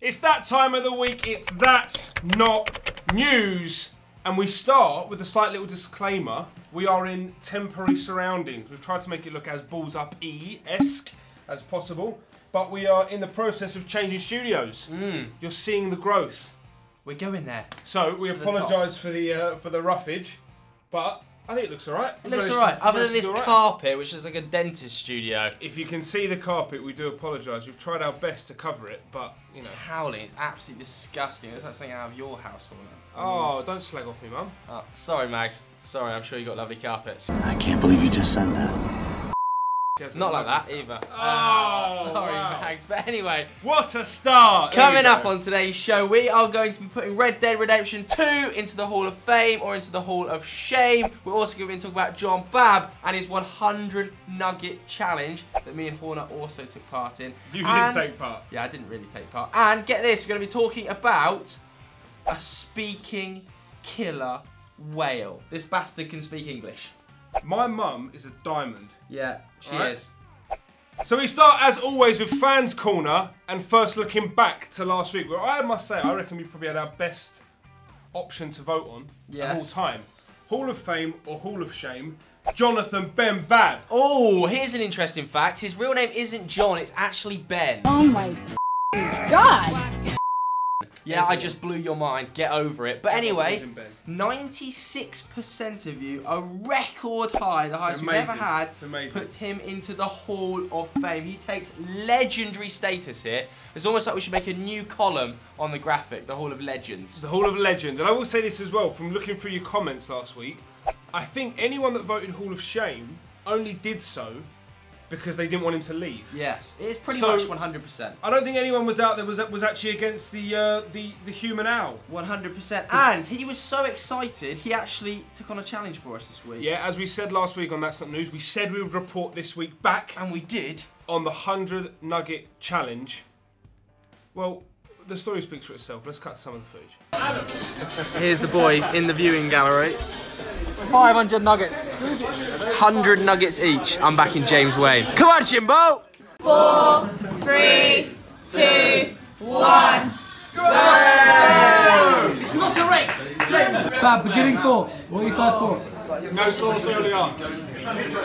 It's that time of the week, it's That's Not News. And we start with a slight little disclaimer. We are in temporary surroundings. We've tried to make it look as balls up-esque as possible, but we are in the process of changing studios. You're seeing the growth. We're going there. So we apologise for the roughage, but I think it looks alright. It looks alright, other than this carpet, which is like a dentist studio. If you can see the carpet, we do apologise. We've tried our best to cover it, but, you know. It's howling, it's absolutely disgusting. It's like something out of your house, wasn't it? Oh, don't slag off me, Mum. Oh, sorry, Mags. Sorry, I'm sure you got lovely carpets. I can't believe you just said that. Not like that, either. Oh, sorry, wow. Mags. But anyway. What a start! Coming up on today's show, we are going to be putting Red Dead Redemption 2 into the Hall of Fame or into the Hall of Shame. We're also going to be talking about John Babb and his 100 Nugget Challenge that me and Horner also took part in. You didn't take part? Yeah, I didn't really take part. And get this, we're going to be talking about a speaking killer whale. This bastard can speak English. My mum is a diamond. Yeah, she Right. is. So we start, as always, with Fans Corner and first looking back to last week, where I must say, I reckon we probably had our best option to vote on of all time. Hall of Fame or Hall of Shame, Jonathan Ben Babb. Oh, here's an interesting fact. His real name isn't John, it's actually Ben. Oh my God. Yeah, I just blew your mind. Get over it. But anyway, 96% of you, a record high, the highest we've ever had, puts him into the Hall of Fame. He takes legendary status here. It's almost like we should make a new column on the graphic, the Hall of Legends. The Hall of Legends. And I will say this as well, from looking through your comments last week, I think anyone that voted Hall of Shame only did so because they didn't want him to leave. Yes, it is pretty much 100%. I don't think anyone was out there was actually against the human owl. 100%. And he was so excited, he actually took on a challenge for us this week. Yeah, as we said last week on That's Not News, we said we would report this week back. And we did. On the 100 Nugget Challenge. Well, the story speaks for itself. Let's cut some of the footage. Here's the boys in the viewing gallery. 500 nuggets. 100 nuggets each. I'm backing James Wayne. Come on, Jimbo! 4, 3, 2, 1. Go! It's not a race! James! Bab, beginning thoughts. What are your first thoughts? No sauce early on.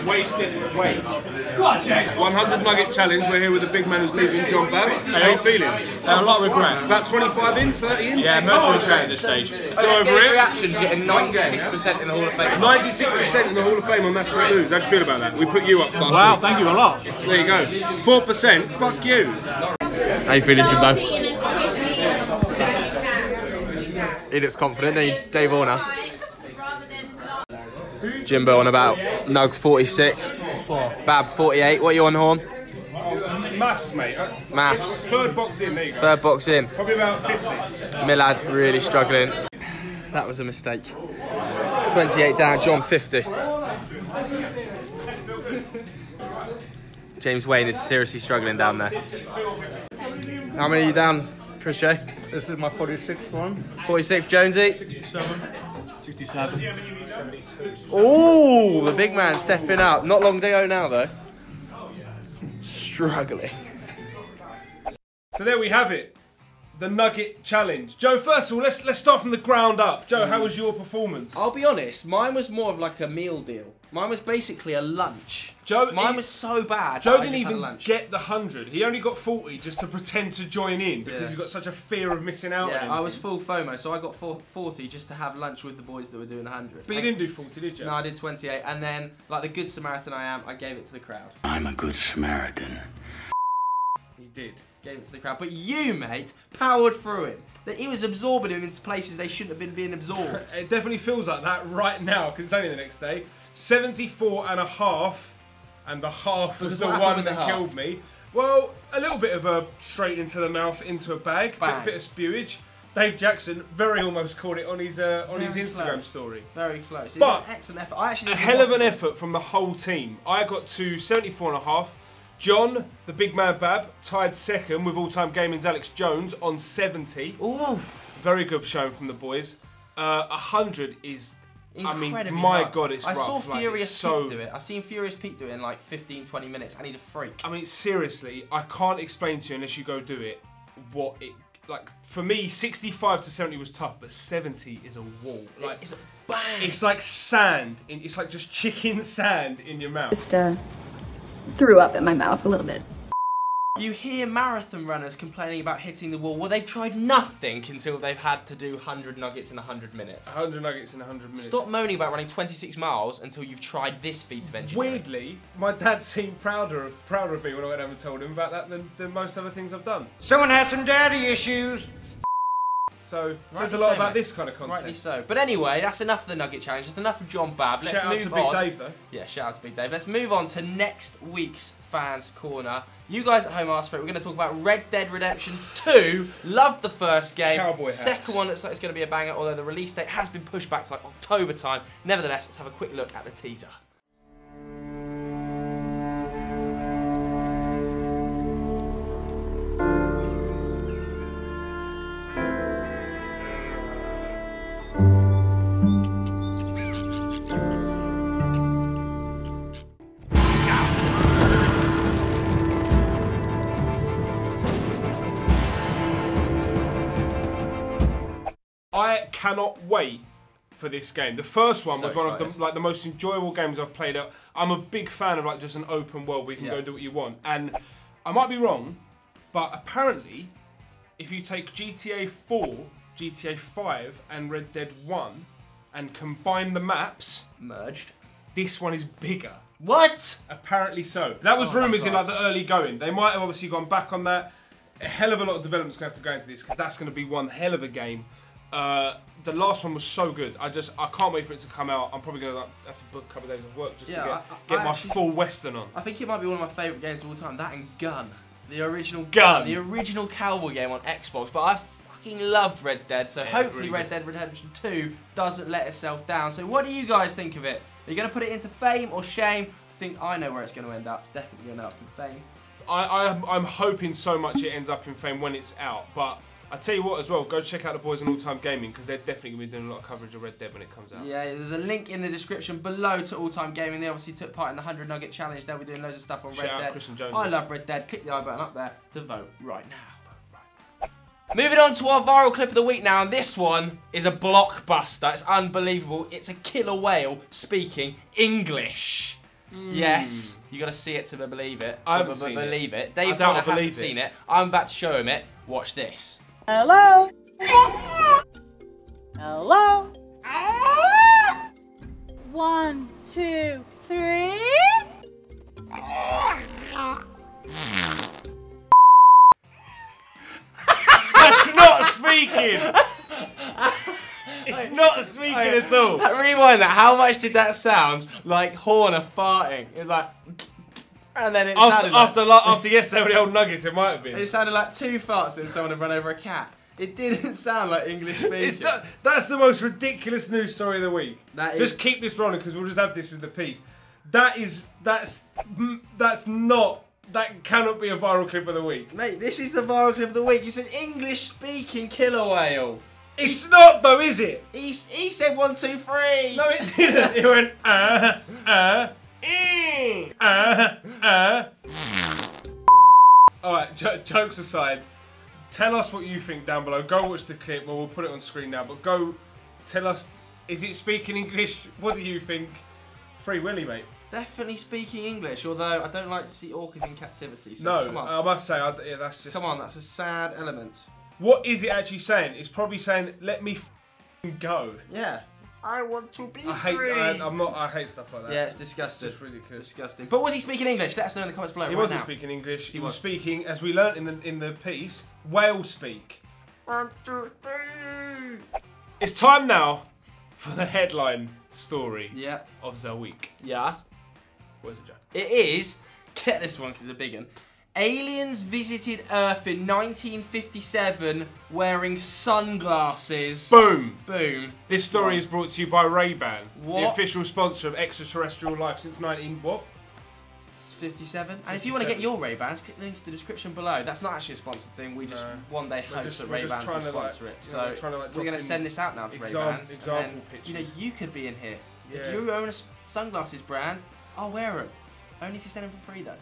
Wasted weight. 100 Nugget Challenge. We're here with the big man who's leaving, John Babb. How are you feeling? A lot of regret. About 25 in, 30 in? Yeah, most regret at this stage. So over it. Reactions getting 96% in the Hall of Fame. 96% in the Hall of Fame on That's Not News. How do you feel about that? We put you up last Wow, week. thank you a lot. There you go. 4%. Fuck you. How you feeling, Jimbo? He looks confident, don't you, Dave Horner? Jimbo on about Nug 46, Bab 48. What are you on, Horn? Maths, mate. Maths. Third box in, there you go. Third box in. Probably about 50. Millad really struggling. That was a mistake. 28 down, John 50. James Wayne is seriously struggling down there. How many are you down, Chris J? This is my 46th one. 46, Jonesy. 67. 67. Oh, the big man stepping up. Not long to go now, though. Struggling. So there we have it. The Nugget Challenge. Joe, first of all, let's start from the ground up. Joe, how was your performance? I'll be honest, mine was more of like a meal deal. Mine was basically a lunch. Mine was so bad. Joe didn't even get the 100. He only got 40 just to pretend to join in because he's got such a fear of missing out on it. I was full FOMO, so I got 40 just to have lunch with the boys that were doing the 100. But you didn't do 40, did you? No, I did 28. And then, like the good Samaritan I am, I gave it to the crowd. I'm a good Samaritan. He did. Gave it to the crowd. But you, mate, powered through him. That he was absorbing him into places they shouldn't have been being absorbed. It definitely feels like that right now because it's only the next day. 74.5, and the half was the one that killed me. Well, a little bit of a straight into the mouth, into a bag, bit of spewage. Dave Jackson very almost caught it on his Instagram story. Very close. It's but an excellent effort. I actually a hell of an effort from the whole team. I got to 74.5. John, the big man Babb, tied second with all-time gaming's Alex Jones on 70. Ooh. Very good showing from the boys. 100 is, incredibly I mean, my hard. God, it's rough. I saw like, Furious Pete do it. I've seen Furious Pete do it in like 15-20 minutes, and he's a freak. I mean, seriously, I can't explain to you unless you go do it what like for me, 65 to 70 was tough, but 70 is a wall. Like It's a bang. it's like sand. It's like just chicken sand in your mouth. Just threw up in my mouth a little bit. You hear marathon runners complaining about hitting the wall. Well, they've tried nothing until they've had to do 100 nuggets in 100 minutes. 100 nuggets in 100 minutes. Stop moaning about running 26 miles until you've tried this feat of engineering. Weirdly, my dad seemed prouder of me when I went home and told him about that than most other things I've done. Someone had some daddy issues. So, it says Rightly a lot so, about mate. this kind of content. Rightly so. But anyway, that's enough of the Nugget Challenge. That's enough of John Babb. Let's Shout out move to Big on. Dave, though. Yeah, shout out to Big Dave. Let's move on to next week's Fans Corner. You guys at home asked for it. We're going to talk about Red Dead Redemption 2. Loved the first game. Cowboy hats. Second one looks like it's going to be a banger, although the release date has been pushed back to like October time. Nevertheless, let's have a quick look at the teaser. I cannot wait for this game. The first one So was one of excited. the most enjoyable games I've played. I'm a big fan of like just an open world where you can Yeah. go and do what you want. And I might be wrong, but apparently, if you take GTA 4, GTA 5, and Red Dead 1 and combine the maps, Merged. this one is bigger. What? Apparently so. That was Oh my rumours in God. like the early going. They might have obviously gone back on that. A hell of a lot of development's going to have to go into this because that's going to be one hell of a game. The last one was so good. I can't wait for it to come out. I'm probably going to have to book a couple of days of work just to get my actually- full Western on. I think it might be one of my favourite games of all time. That and Gun. The original Gun. The original cowboy game on Xbox. But I fucking loved Red Dead, so hopefully really Red Dead Redemption 2 doesn't let itself down. So what do you guys think of it? Are you going to put it into fame or shame? I think I know where it's going to end up. It's definitely going to end up in fame. I'm hoping so much it ends up in fame when it's out. But I tell you what as well, go check out the boys on All Time Gaming because they're definitely going to be doing a lot of coverage of Red Dead when it comes out. Yeah, there's a link in the description below to All Time Gaming. They obviously took part in the 100 Nugget Challenge. They'll be doing loads of stuff on Shout Red out Dead. Chris and Jones. I love Red Dead. Click the I button up there to vote right now. Moving on to our viral clip of the week now, and this one is a blockbuster. It's unbelievable. It's a killer whale speaking English. Yes, you got to see it to believe it. I haven't seen it. Believe it. Dave I doubt Connor I believe hasn't it. seen it. I'm about to show him it. Watch this. Hello? Hello? 1, 2, 3. That's not speaking! It's not speaking at all. Rewind that. How much did that sound like Horner farting? It was like, and then it sounded After yesterday with the old Nuggets, it might have been. it sounded like two farts and someone had run over a cat. It didn't sound like English speaking. That's the most ridiculous news story of the week. That Just is- keep this rolling because we'll just have this as the piece. That cannot be a viral clip of the week. Mate, this is the viral clip of the week. It's an English speaking killer whale. It's not though, is it? He said 1, 2, 3. No, it didn't. It went Alright, jokes aside, tell us what you think down below. Go watch the clip, or we'll put it on screen now, but go tell us, is it speaking English? What do you think? Free Willy, mate. Definitely speaking English, although I don't like to see orcas in captivity. So No, come on. I must say, yeah, that's just... Come on, that's a sad element. What is it actually saying? It's probably saying, let me go. Yeah. I want to be I hate stuff like that. Yeah, it's disgusting. It's really good. Disgusting. But was he speaking English? Let us know in the comments below. He right wasn't now. speaking English. He was. was speaking, as we learnt in the piece, whale speak. 1, 2, 3. It's time now for the headline story Yeah. of the week. Yes. Where's it, Joe? It is, get this one because it's a big one. Aliens visited Earth in 1957 wearing sunglasses. Boom! Boom. This story is brought to you by Ray-Ban, the What? official sponsor of extraterrestrial life since 19 what? It's 57. And if you want to get your Ray-Bans, click the link in the description below. That's not actually a sponsored thing. We just one day hope that we're just Ray-Bans will trying to, sponsor like, it. you know, So we're trying to, like, we're drop going to in send this out now to Ray-Bans. example and then, pictures. you know, you could be in here. Yeah. If you own a sunglasses brand, I'll wear them. Only if you send them for free though.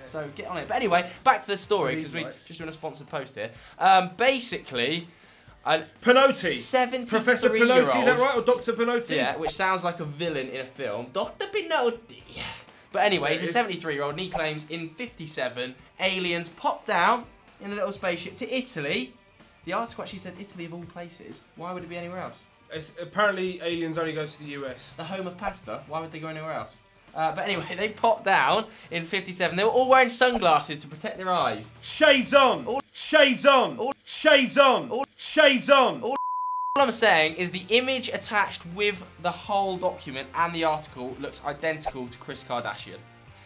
So get on it. But anyway, back to the story, because we're just doing a sponsored post here. Basically, Pinotti. 73-year-old. Professor Pinotti, is that right? Or Dr. Pinotti? Yeah, which sounds like a villain in a film. Dr. Pinotti. But anyway, he's a 73-year-old, and he claims in 57, aliens popped down in a little spaceship to Italy. The article actually says Italy of all places. Why would it be anywhere else? Apparently, aliens only go to the US. The home of pasta. Why would they go anywhere else? But anyway, they popped down in 57. They were all wearing sunglasses to protect their eyes. Shades on! Shades on! Shades on! Shades on! All I'm saying is the image attached with the whole document and the article looks identical to Kris Kardashian.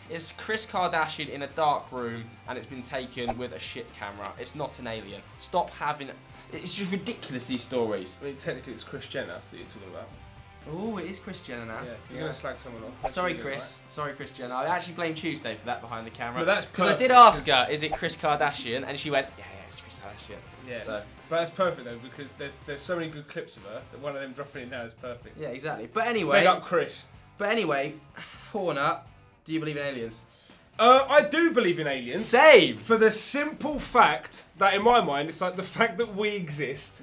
It's Kris Kardashian in a dark room, and it's been taken with a shit camera. It's not an alien. Stop having... It's just ridiculous, these stories. I mean, technically it's Kris Jenner that you're talking about. Oh, it is Kris Jenner now. Yeah, you're going to slag someone off. Sorry, Chris. Sorry, Kris Jenner. I actually blame Tuesday for that behind the camera. But that's because I did ask her, is it Kris Kardashian? And she went, yeah, it's Kris Kardashian. Yeah. So. But that's perfect though, because there's so many good clips of her that one of them dropping in now is perfect. Yeah, exactly. But anyway. Big up Chris. But anyway, Horner, do you believe in aliens? I do believe in aliens. Same! For the simple fact that in my mind, it's like the fact that we exist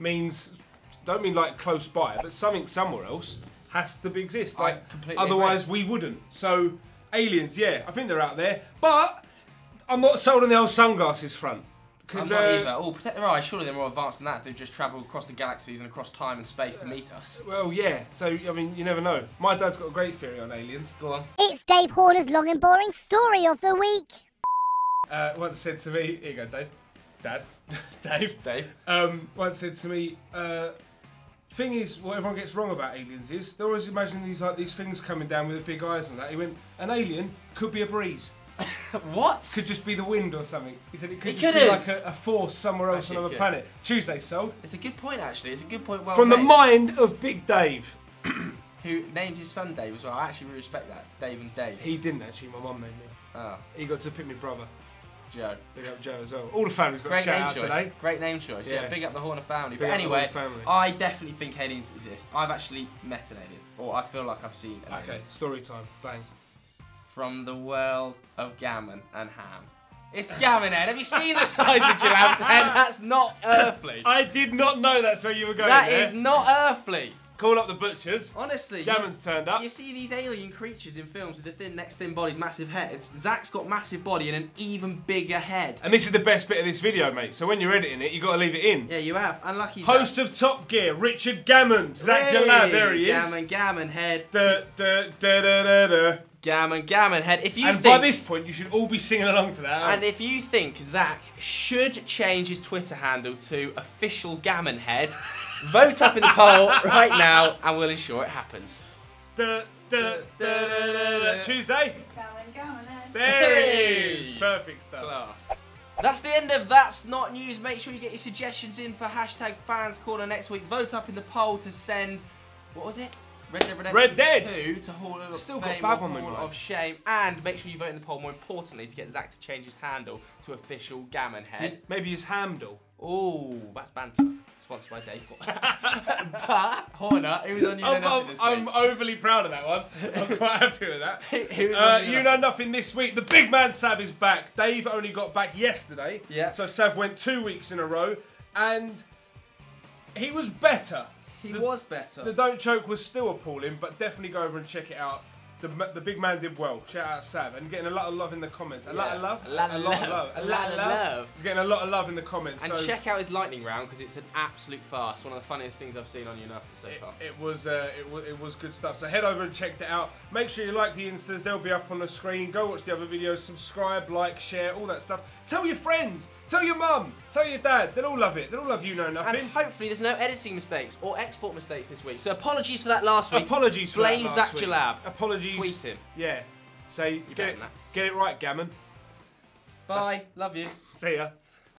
means, don't mean like close by, but something somewhere else has to exist. Like, otherwise we wouldn't. So, aliens, yeah, I think they're out there. But, I'm not sold on the old sunglasses front. I'm not either. Oh, protect their eyes. Surely they're more advanced than that. They've just travelled across the galaxies and across time and space to meet us. Well, yeah. So, I mean, you never know. My dad's got a great theory on aliens. Go on. It's Dave Horner's long and boring story of the week. Once said to me, here you go, Dave. Dad. Dave. Once said to me, thing is, what everyone gets wrong about aliens is, they're always imagining these things coming down with the big eyes and that. He went, an alien could be a breeze. What? Could just be the wind or something. He said it could just be like a force somewhere else on another planet. Tuesday sold. It's a good point, actually. It's a good point. Well From made. the mind of Big Dave. Who named his son Dave as well. I actually really respect that. Dave and Dave. He didn't actually. My mum named him. Oh. He got to pick my brother. Joe. Big up Joe as well. All the family's got a shout out today. Great name choice. Yeah. Big up the Horner family. But Big up anyway, the Horner family. I definitely think aliens exist. I've actually met an alien. Or I feel like I've seen an alien. Okay, story time. Bang. From the world of gammon and ham. It's gammon head. Have you seen the size of Jalab's head? That's not earthly. I did not know that's where you were going. That is not earthly. Call up the butchers. Honestly. Gammon's turned up. You see these alien creatures in films with the thin necks, thin bodies, massive heads. Zach's got massive body and an even bigger head. And this is the best bit of this video, mate. So when you're editing it, you've got to leave it in. Yeah, you have. Unlucky Host Zach. of Top Gear, Richard Gammon. Zach Jalab, there he is. Gammon head. Gammon head. If you and by this point, you should all be singing along to that. And if you think Zach should change his Twitter handle to official gammon head, vote up in the poll right now, and we'll ensure it happens. Tuesday. Gammon head. There it is. Perfect stuff. Class. That's the end of That's Not News. Make sure you get your suggestions in for hashtag Fans Corner next week. Vote up in the poll to send, what was it? Red Dead Redemption Red Dead 2 to Hall of Still Fame got or Bab on Hall of Shame. And make sure you vote in the poll, more importantly, to get Zach to change his handle to official Gammon Head. Maybe his handle. Oh, that's banter. Sponsored by Dave. But, Horner, who was on You Know Nothing this week? I'm overly proud of that one. I'm quite happy with that. Who was on You Know Nothing this week. The big man Sav is back. Dave only got back yesterday. Yeah. So Sav went 2 weeks in a row. And he was better. He was better. The Don't Choke was still appalling, but definitely go over and check it out. The big man did well. Shout out Sav. And getting a lot of love in the comments. A lot of love? A lot of love. He's getting a lot of love in the comments. And check out his lightning round, because it's an absolute farce. One of the funniest things I've seen on You Know Nothing so far. It was good stuff. So head over and check that out. Make sure you like the Instas. They'll be up on the screen. Go watch the other videos. Subscribe, like, share, all that stuff. Tell your friends. Tell your mum. Tell your dad. They'll all love it. They'll all love You Know Nothing. And hopefully there's no editing mistakes or export mistakes this week. So apologies for that last week. Apologies for Blame that Zach last week. Jalab. Apologies. Tweet him. Yeah. Say, get it right, Gammon. Bye. Love you. See ya.